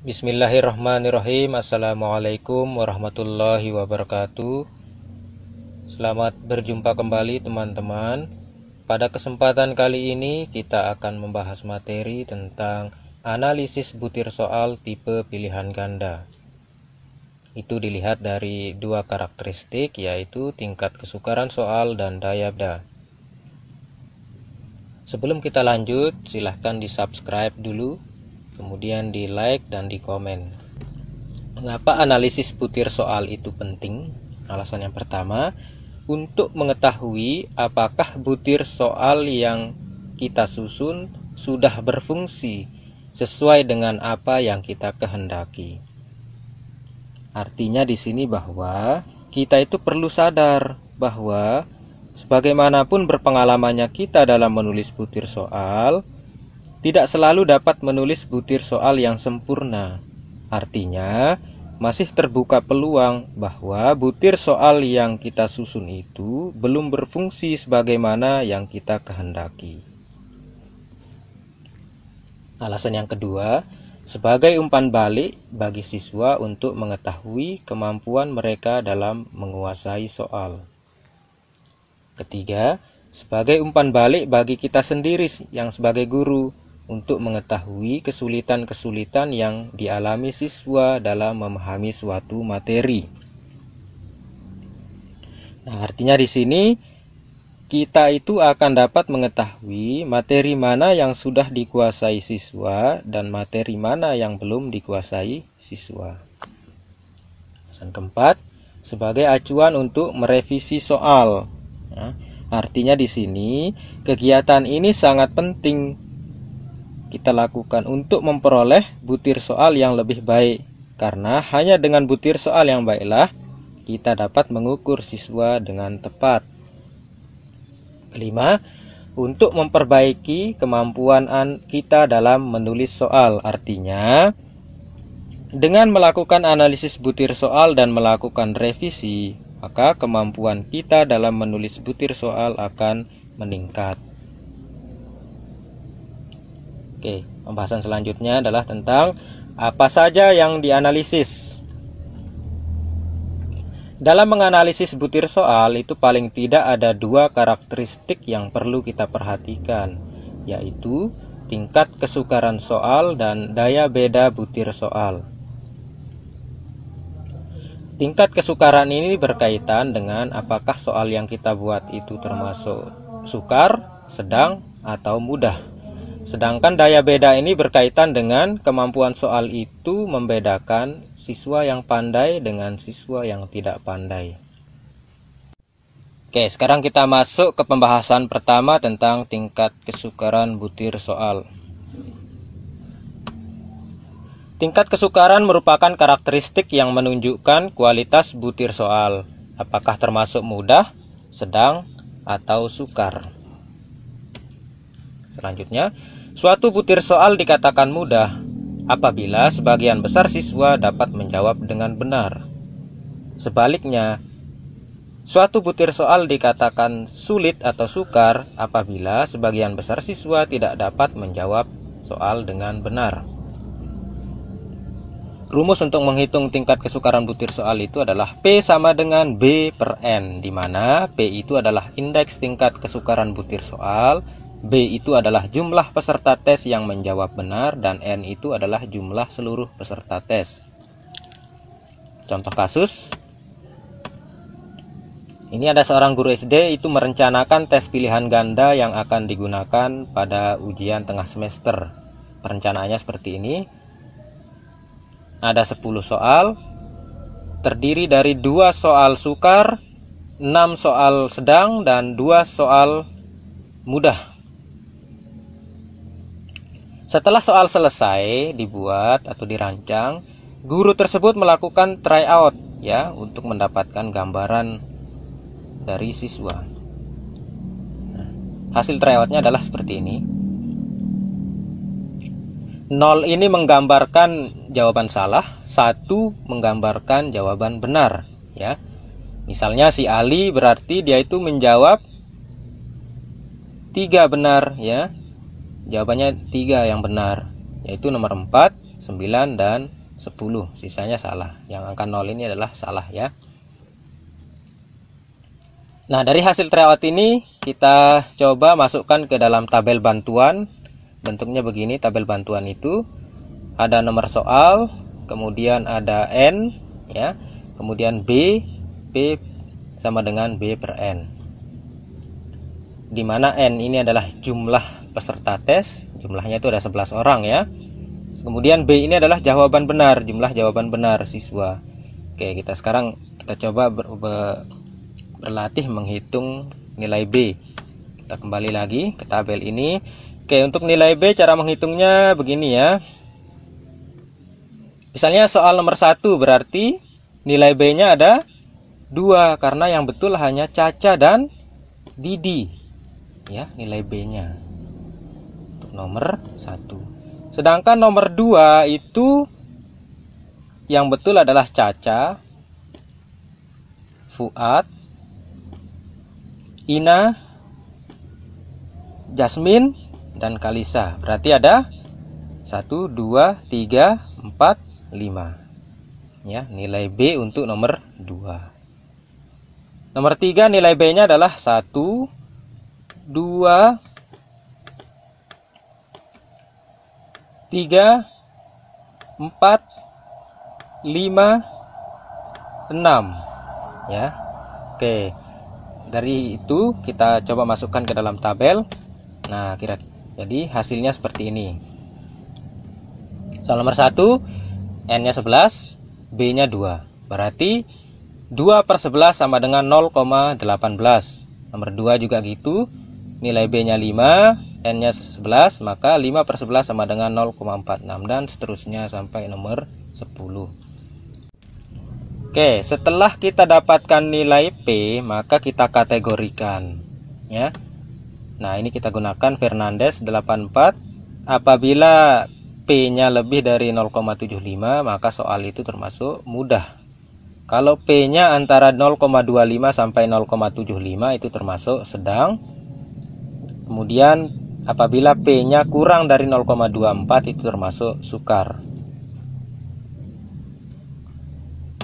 Bismillahirrahmanirrahim. Assalamualaikum warahmatullahi wabarakatuh. Selamat berjumpa kembali teman-teman. Pada kesempatan kali ini kita akan membahas materi tentang analisis butir soal tipe pilihan ganda. Itu dilihat dari dua karakteristik, yaitu tingkat kesukaran soal dan daya beda. Sebelum kita lanjut, silahkan di subscribe dulu, kemudian di like dan di komen. Mengapa analisis butir soal itu penting? Alasan yang pertama, untuk mengetahui apakah butir soal yang kita susun sudah berfungsi sesuai dengan apa yang kita kehendaki. Artinya di sini bahwa kita itu perlu sadar bahwa sebagaimanapun berpengalamannya kita dalam menulis butir soal, tidak selalu dapat menulis butir soal yang sempurna. Artinya, masih terbuka peluang bahwa butir soal yang kita susun itu belum berfungsi sebagaimana yang kita kehendaki. Alasan yang kedua, sebagai umpan balik bagi siswa untuk mengetahui kemampuan mereka dalam menguasai soal. Ketiga, sebagai umpan balik bagi kita sendiri yang sebagai guru untuk mengetahui kesulitan-kesulitan yang dialami siswa dalam memahami suatu materi. Nah, artinya di sini kita itu akan dapat mengetahui materi mana yang sudah dikuasai siswa dan materi mana yang belum dikuasai siswa. Alasan keempat, sebagai acuan untuk merevisi soal. Nah, artinya di sini kegiatan ini sangat penting kita lakukan untuk memperoleh butir soal yang lebih baik, karena hanya dengan butir soal yang baiklah kita dapat mengukur siswa dengan tepat. Kelima, untuk memperbaiki kemampuan kita dalam menulis soal. Artinya, dengan melakukan analisis butir soal dan melakukan revisi, maka kemampuan kita dalam menulis butir soal akan meningkat. Oke, pembahasan selanjutnya adalah tentang apa saja yang dianalisis. Dalam menganalisis butir soal itu paling tidak ada dua karakteristik yang perlu kita perhatikan, yaitu tingkat kesukaran soal dan daya beda butir soal. Tingkat kesukaran ini berkaitan dengan apakah soal yang kita buat itu termasuk sukar, sedang, atau mudah. Sedangkan daya beda ini berkaitan dengan kemampuan soal itu membedakan siswa yang pandai dengan siswa yang tidak pandai. Oke, sekarang kita masuk ke pembahasan pertama tentang tingkat kesukaran butir soal. Tingkat kesukaran merupakan karakteristik yang menunjukkan kualitas butir soal, apakah termasuk mudah, sedang, atau sukar. Selanjutnya, suatu butir soal dikatakan mudah apabila sebagian besar siswa dapat menjawab dengan benar. Sebaliknya, suatu butir soal dikatakan sulit atau sukar apabila sebagian besar siswa tidak dapat menjawab soal dengan benar. Rumus untuk menghitung tingkat kesukaran butir soal itu adalah P sama dengan B per N, di mana P itu adalah indeks tingkat kesukaran butir soal, B itu adalah jumlah peserta tes yang menjawab benar, dan N itu adalah jumlah seluruh peserta tes. Contoh kasus, ini ada seorang guru SD itu merencanakan tes pilihan ganda yang akan digunakan pada ujian tengah semester. Perencanaannya seperti ini. Ada 10 soal, terdiri dari 2 soal sukar, 6 soal sedang, dan 2 soal mudah. Setelah soal selesai dibuat atau dirancang, guru tersebut melakukan tryout ya untuk mendapatkan gambaran dari siswa. Nah, hasil tryoutnya adalah seperti ini. 0 ini menggambarkan jawaban salah, 1 menggambarkan jawaban benar ya. Misalnya si Ali berarti dia itu menjawab 3 benar ya. Jawabannya 3 yang benar, yaitu nomor 4, 9, dan 10, sisanya salah. Yang angka 0 ini adalah salah ya. Nah, dari hasil tryout ini kita coba masukkan ke dalam tabel bantuan. Bentuknya begini, tabel bantuan itu ada nomor soal, kemudian ada N ya, kemudian B sama dengan B per N. Di mana N ini adalah jumlah peserta tes, jumlahnya itu ada 11 orang ya. Kemudian B ini adalah jawaban benar, jumlah jawaban benar siswa. Oke, kita coba berlatih menghitung nilai B. Kita kembali lagi ke tabel ini. Oke, untuk nilai B cara menghitungnya begini ya. Misalnya soal nomor 1 berarti nilai B-nya ada 2 karena yang betul hanya Caca dan Didi. Ya, nilai B-nya. Untuk nomor 1. Sedangkan nomor 2 itu yang betul adalah Caca, Fuad, Ina, Jasmine, dan Kalisa. Berarti ada 1, 2, 3, 4, 5. Ya, nilai B untuk nomor 2. Nomor 3 nilai B-nya adalah 1, 2, 3, 4, 5, 6 ya. Oke, dari itu kita coba masukkan ke dalam tabel. Nah, jadi hasilnya seperti ini. Soal nomor 1 N-nya 11, B-nya 2. Berarti 2 per 11 sama dengan 0,18. Nomor 2 juga gitu. Nilai B-nya 5, N-nya 11, maka 5 per 11 sama dengan 0,46 dan seterusnya sampai nomor 10. Oke, setelah kita dapatkan nilai P, maka kita kategorikan ya. Nah, ini kita gunakan Fernandes 84. Apabila P-nya lebih dari 0,75, maka soal itu termasuk mudah. Kalau P-nya antara 0,25 sampai 0,75 itu termasuk sedang. Kemudian apabila P-nya kurang dari 0,24 itu termasuk sukar.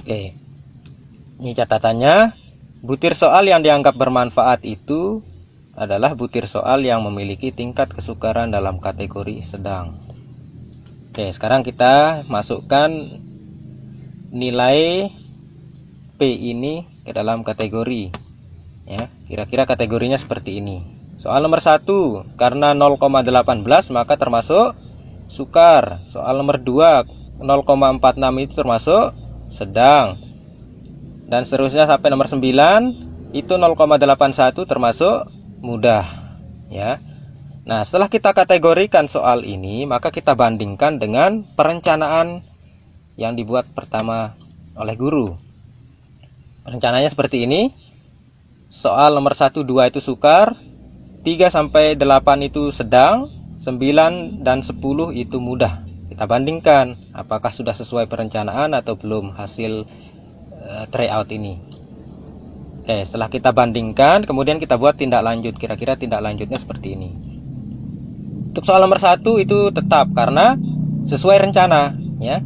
Oke. Ini catatannya, butir soal yang dianggap bermanfaat itu adalah butir soal yang memiliki tingkat kesukaran dalam kategori sedang. Oke, sekarang kita masukkan nilai P ini ke dalam kategori. Ya, kira-kira kategorinya seperti ini. Soal nomor 1, karena 0,18 maka termasuk sukar. Soal nomor 2, 0,46 itu termasuk sedang. Dan seterusnya sampai nomor 9, itu 0,81 termasuk mudah. Ya. Nah, setelah kita kategorikan soal ini, maka kita bandingkan dengan perencanaan yang dibuat pertama oleh guru. Rencananya seperti ini. Soal nomor 1, 2 itu sukar, 3 sampai 8 itu sedang, 9 dan 10 itu mudah. Kita bandingkan apakah sudah sesuai perencanaan atau belum hasil tryout ini. Oke, setelah kita bandingkan, kemudian kita buat tindak lanjut. Kira-kira tindak lanjutnya seperti ini. Untuk soal nomor 1 itu tetap karena sesuai rencana, ya.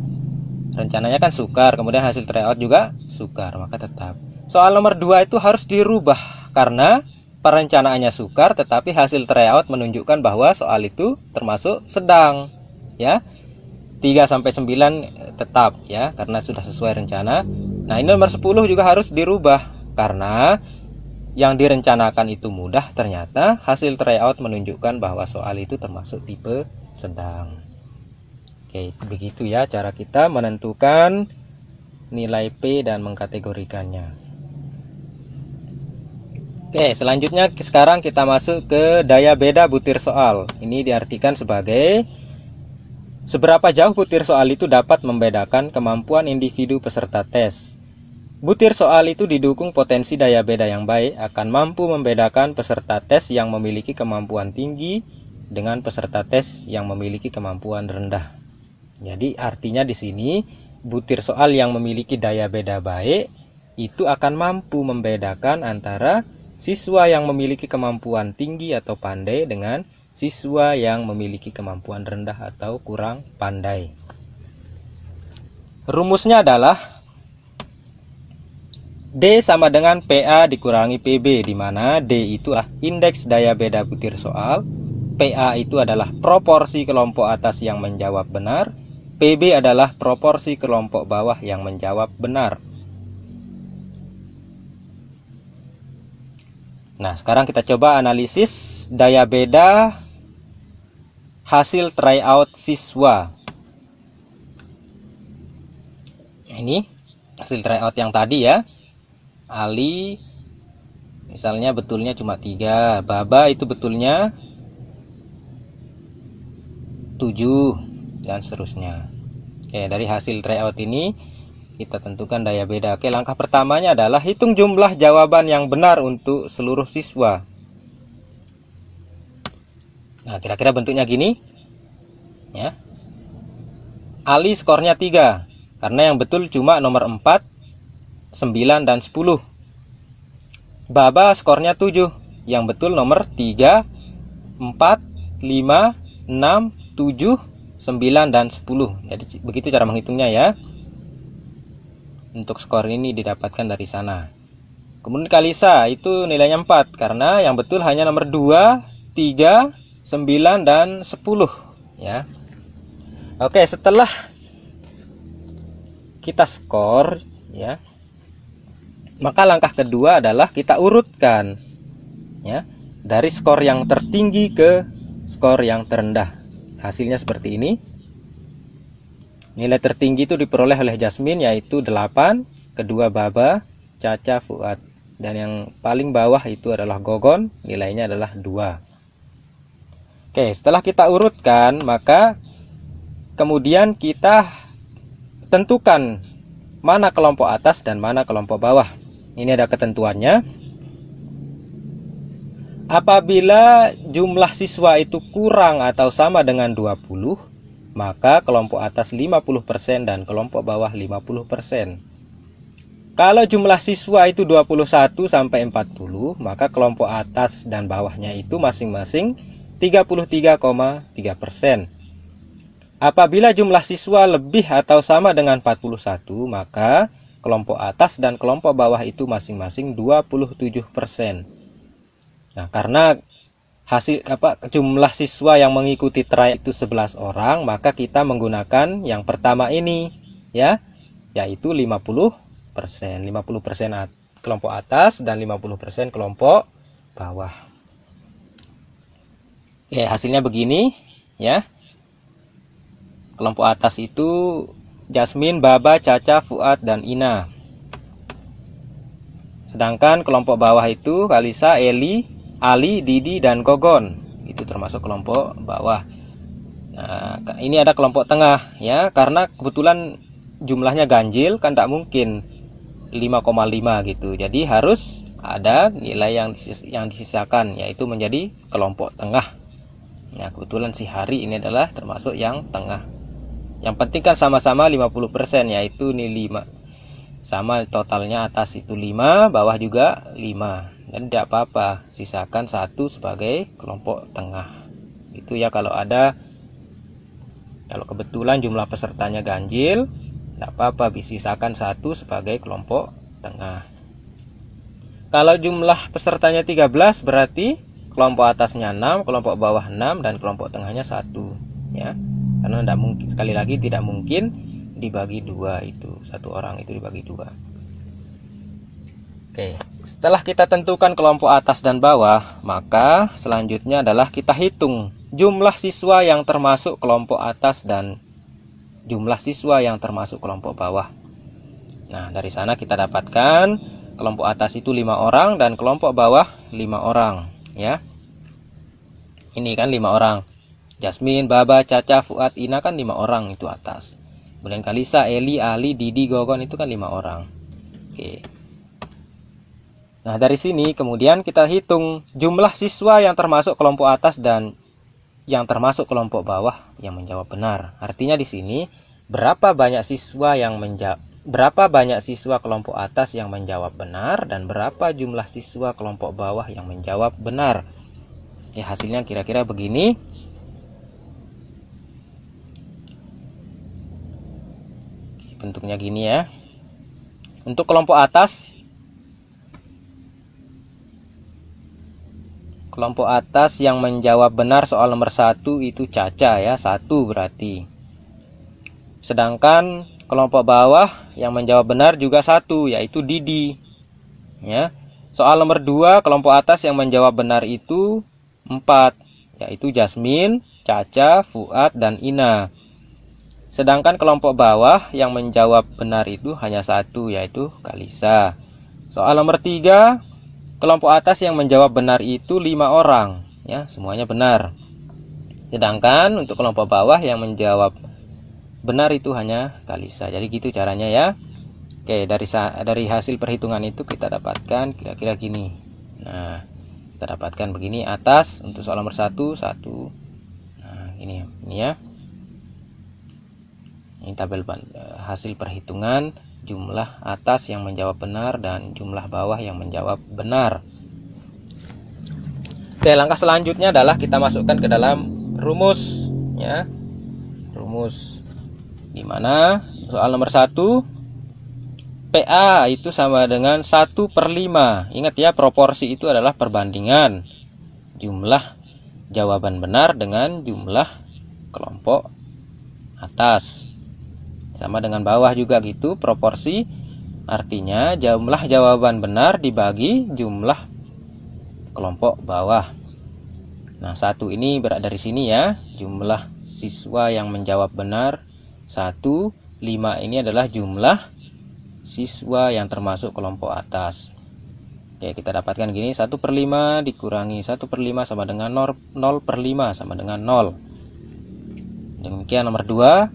Rencananya kan sukar, kemudian hasil tryout juga sukar, maka tetap. Soal nomor 2 itu harus dirubah karena perencanaannya sukar, tetapi hasil tryout menunjukkan bahwa soal itu termasuk sedang, ya. 3 sampai 9 tetap, ya, karena sudah sesuai rencana. Nah, ini nomor 10 juga harus dirubah karena yang direncanakan itu mudah, ternyata hasil tryout menunjukkan bahwa soal itu termasuk tipe sedang. Oke, begitu ya cara kita menentukan nilai P dan mengkategorikannya. Oke, selanjutnya sekarang kita masuk ke daya beda butir soal. Ini diartikan sebagai seberapa jauh butir soal itu dapat membedakan kemampuan individu peserta tes. Butir soal itu didukung potensi daya beda yang baik akan mampu membedakan peserta tes yang memiliki kemampuan tinggi dengan peserta tes yang memiliki kemampuan rendah. Jadi artinya di sini butir soal yang memiliki daya beda baik itu akan mampu membedakan antara siswa yang memiliki kemampuan tinggi atau pandai dengan siswa yang memiliki kemampuan rendah atau kurang pandai. Rumusnya adalah D sama dengan PA dikurangi PB, di mana D itu indeks daya beda butir soal, PA itu adalah proporsi kelompok atas yang menjawab benar, PB adalah proporsi kelompok bawah yang menjawab benar. Nah, sekarang kita coba analisis daya beda hasil tryout siswa. Ini hasil tryout yang tadi ya. Ali misalnya betulnya cuma 3, Baba itu betulnya 7, dan seterusnya. Oke, dari hasil tryout ini kita tentukan daya beda. Oke, langkah pertamanya adalah hitung jumlah jawaban yang benar untuk seluruh siswa. Nah, kira-kira bentuknya gini ya. Ali skornya 3, karena yang betul cuma nomor 4, 9 dan 10. Baba skornya 7, yang betul nomor 3, 4, 5, 6, 7, 9 dan 10. Jadi begitu cara menghitungnya ya. Untuk skor ini didapatkan dari sana. Kemudian Kalisa itu nilainya 4, karena yang betul hanya nomor 2, 3, 9 dan 10 ya. Oke, setelah kita skor ya, maka langkah kedua adalah kita urutkan ya, dari skor yang tertinggi ke skor yang terendah. Hasilnya seperti ini. Nilai tertinggi itu diperoleh oleh Jasmine, yaitu 8, kedua Baba, Caca, Fuad, dan yang paling bawah itu adalah Gogon, nilainya adalah 2. Oke, setelah kita urutkan, maka kemudian kita tentukan mana kelompok atas dan mana kelompok bawah. Ini ada ketentuannya. Apabila jumlah siswa itu kurang atau sama dengan 20, maka kelompok atas 50% dan kelompok bawah 50%. Kalau jumlah siswa itu 21 sampai 40, maka kelompok atas dan bawahnya itu masing-masing 33,3%. Apabila jumlah siswa lebih atau sama dengan 41, maka kelompok atas dan kelompok bawah itu masing-masing 27%. Nah, karena jumlah siswa yang mengikuti try itu 11 orang, maka kita menggunakan yang pertama ini ya, yaitu 50%. 50% kelompok atas dan 50% kelompok bawah. Oke, hasilnya begini ya. Kelompok atas itu Jasmine, Baba, Caca, Fuad, dan Ina. Sedangkan kelompok bawah itu Kalisa, Eli, Ali, Didi, dan Gogon. Itu termasuk kelompok bawah. Nah, ini ada kelompok tengah ya, karena kebetulan jumlahnya ganjil, kan tidak mungkin 5,5 gitu. Jadi harus ada nilai yang disisakan, yaitu menjadi kelompok tengah. Nah, kebetulan si Hari ini adalah termasuk yang tengah. Yang penting kan sama-sama 50%, yaitu ini 5. Sama totalnya atas itu 5, bawah juga 5. Dan tidak apa-apa, sisakan 1 sebagai kelompok tengah. Itu ya kalau kebetulan jumlah pesertanya ganjil, tidak apa-apa, sisakan 1 sebagai kelompok tengah. Kalau jumlah pesertanya 13, berarti kelompok atasnya 6, kelompok bawah 6, dan kelompok tengahnya 1 ya. Karena tidak mungkin, sekali lagi tidak mungkin dibagi 2 itu, satu orang itu dibagi 2. Oke, setelah kita tentukan kelompok atas dan bawah, maka selanjutnya adalah kita hitung jumlah siswa yang termasuk kelompok atas dan jumlah siswa yang termasuk kelompok bawah. Nah, dari sana kita dapatkan kelompok atas itu 5 orang dan kelompok bawah 5 orang ya. Ini kan 5 orang. Jasmine, Baba, Caca, Fuad, Ina kan 5 orang itu atas. Kemudian Kalisa, Eli, Ali, Didi, Gogon itu kan 5 orang. Oke. Nah, dari sini kemudian kita hitung jumlah siswa yang termasuk kelompok atas dan yang termasuk kelompok bawah yang menjawab benar. Artinya di sini berapa banyak siswa kelompok atas yang menjawab benar dan berapa jumlah siswa kelompok bawah yang menjawab benar. Ya, hasilnya kira-kira begini. bentuknya gini ya. Untuk kelompok atas yang menjawab benar soal nomor 1 itu Caca ya, 1 berarti. Sedangkan kelompok bawah yang menjawab benar juga 1, yaitu Didi. Ya. Soal nomor 2, kelompok atas yang menjawab benar itu 4, yaitu Jasmine, Caca, Fuad, dan Ina. Sedangkan kelompok bawah yang menjawab benar itu hanya 1, yaitu Kalisa. Soal nomor 3, kelompok atas yang menjawab benar itu 5 orang, ya, semuanya benar. Sedangkan untuk kelompok bawah yang menjawab benar itu hanya Kalisa. Jadi gitu caranya ya. Oke, dari hasil perhitungan itu kita dapatkan kira-kira gini. Nah, kita dapatkan begini. Atas untuk soal nomor 1. Nah, ini ya. Ini tabel hasil perhitungan jumlah atas yang menjawab benar dan jumlah bawah yang menjawab benar. Oke, langkah selanjutnya adalah kita masukkan ke dalam rumus ya. Rumus di mana soal nomor 1 PA itu sama dengan 1/5. Ingat ya, proporsi itu adalah perbandingan jumlah jawaban benar dengan jumlah kelompok atas. Sama dengan bawah juga gitu, proporsi artinya jumlah jawaban benar dibagi jumlah kelompok bawah. Nah, 1 ini berat dari sini ya, jumlah siswa yang menjawab benar 1, 5 ini adalah jumlah siswa yang termasuk kelompok atas. Oke, kita dapatkan gini, 1/5 dikurangi 1/5 sama dengan 0/5 sama dengan 0. Demikian nomor 2,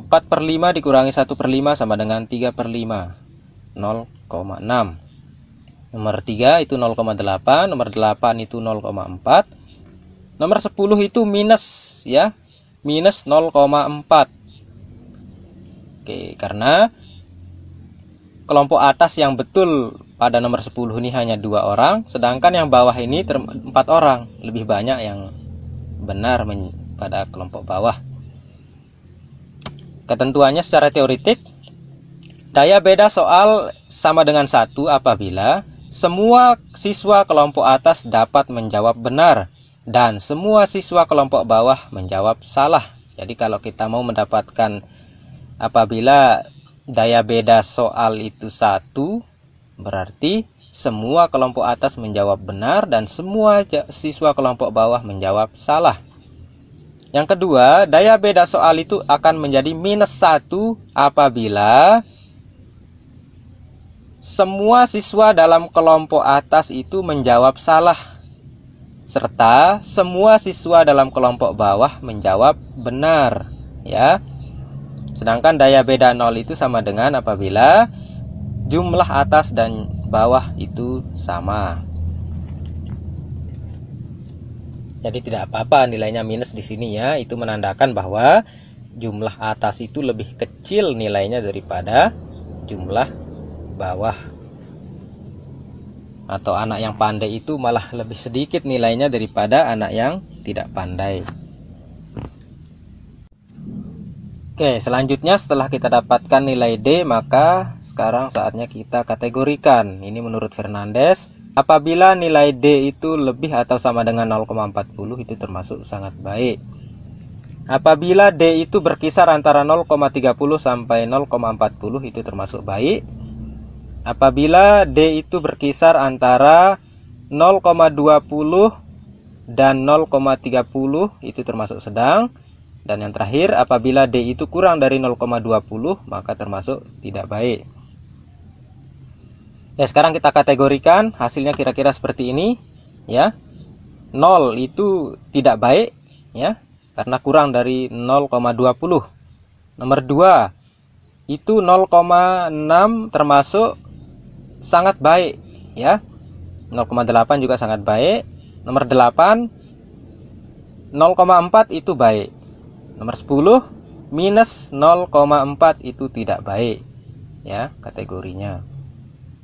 4/5 dikurangi 1/5 sama dengan 3/5, 0,6. Nomor 3 itu 0,8, nomor 8 itu 0,4. Nomor 10 itu minus ya, minus 0,4. Oke, karena kelompok atas yang betul pada nomor 10 ini hanya 2 orang, sedangkan yang bawah ini 4 orang, lebih banyak yang benar pada kelompok bawah. Ketentuannya secara teoretik, daya beda soal sama dengan 1 apabila semua siswa kelompok atas dapat menjawab benar dan semua siswa kelompok bawah menjawab salah. Jadi kalau kita mau mendapatkan apabila daya beda soal itu 1, berarti semua kelompok atas menjawab benar dan semua siswa kelompok bawah menjawab salah. Yang kedua, daya beda soal itu akan menjadi minus 1 apabila semua siswa dalam kelompok atas itu menjawab salah, serta semua siswa dalam kelompok bawah menjawab benar, ya. Sedangkan daya beda 0 itu sama dengan apabila jumlah atas dan bawah itu sama. Jadi tidak apa-apa nilainya minus di sini ya. Itu menandakan bahwa jumlah atas itu lebih kecil nilainya daripada jumlah bawah. Atau anak yang pandai itu malah lebih sedikit nilainya daripada anak yang tidak pandai. Oke, selanjutnya setelah kita dapatkan nilai D, maka sekarang saatnya kita kategorikan. Ini menurut Fernandes, apabila nilai D itu lebih atau sama dengan 0,40 itu termasuk sangat baik. Apabila D itu berkisar antara 0,30 sampai 0,40 itu termasuk baik. Apabila D itu berkisar antara 0,20 dan 0,30 itu termasuk sedang. Dan yang terakhir, apabila D itu kurang dari 0,20 maka termasuk tidak baik. Ya, sekarang kita kategorikan hasilnya kira-kira seperti ini ya. 0 itu tidak baik ya, karena kurang dari 0,20. Nomor 2 itu 0,6 termasuk sangat baik ya. 0,8 juga sangat baik. Nomor 8 0,4 itu baik. Nomor 10 minus 0,4 itu tidak baik ya kategorinya.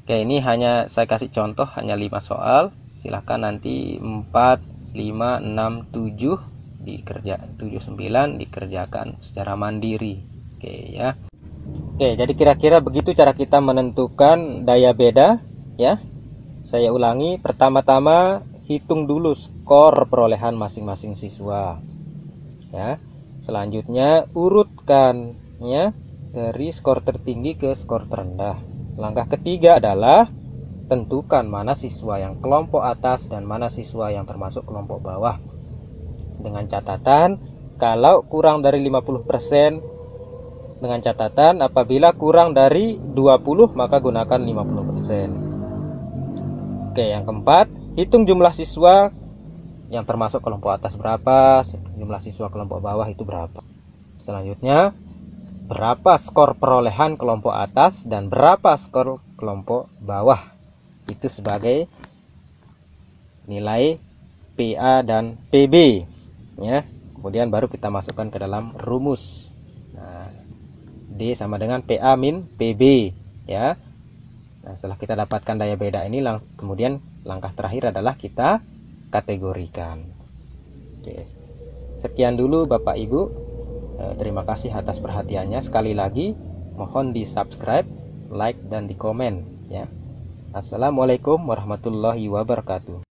Oke, ini hanya saya kasih contoh hanya 5 soal. Silahkan nanti 4, 5, 6, 7 7, 9 dikerjakan secara mandiri. Oke ya. Oke, jadi kira-kira begitu cara kita menentukan daya beda ya. Saya ulangi, pertama-tama hitung dulu skor perolehan masing-masing siswa. Ya. Selanjutnya urutkan ya dari skor tertinggi ke skor terendah. Langkah ketiga adalah tentukan mana siswa yang kelompok atas dan mana siswa yang termasuk kelompok bawah. Dengan catatan kalau kurang dari 50%, dengan catatan apabila kurang dari 20 maka gunakan 50%. Oke, yang keempat, hitung jumlah siswa yang termasuk kelompok atas berapa, jumlah siswa kelompok bawah itu berapa. Selanjutnya, berapa skor perolehan kelompok atas dan berapa skor kelompok bawah. Itu sebagai nilai PA dan PB ya. Kemudian baru kita masukkan ke dalam rumus. Nah, D sama dengan PA min PB ya. Nah, setelah kita dapatkan daya beda ini, kemudian langkah terakhir adalah kita kategorikan. Oke. Sekian dulu Bapak Ibu. Terima kasih atas perhatiannya. Sekali lagi mohon di subscribe, like dan di komen ya. Assalamualaikum warahmatullahi wabarakatuh.